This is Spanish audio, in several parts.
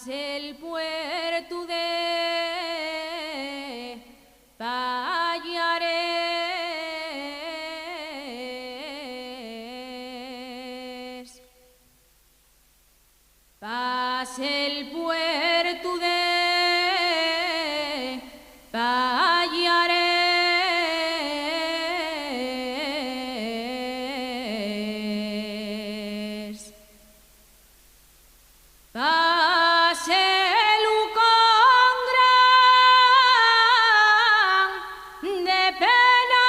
el puerto de Pallares. Pas el puerto de Pallares. Pasé-lo con gran de pena,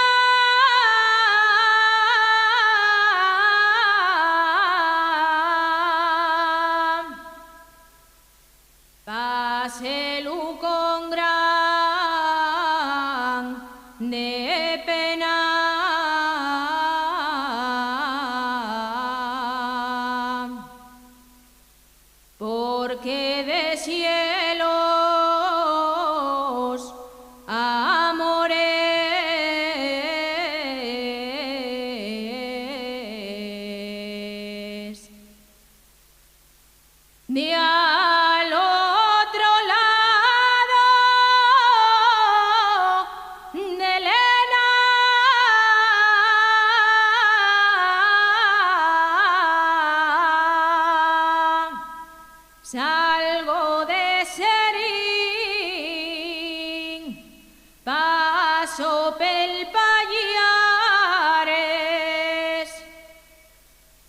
pasé-lo con gran de pena. Porque de cielos amores de al otro lado de Lena, salgo de Serín, paso pel Pallares,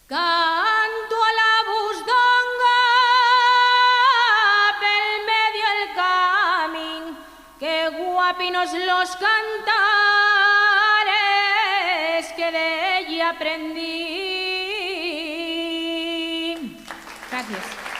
canto a la busdonga pel medio el camín, que guapinos los cantares que de ella aprendí. Gracias.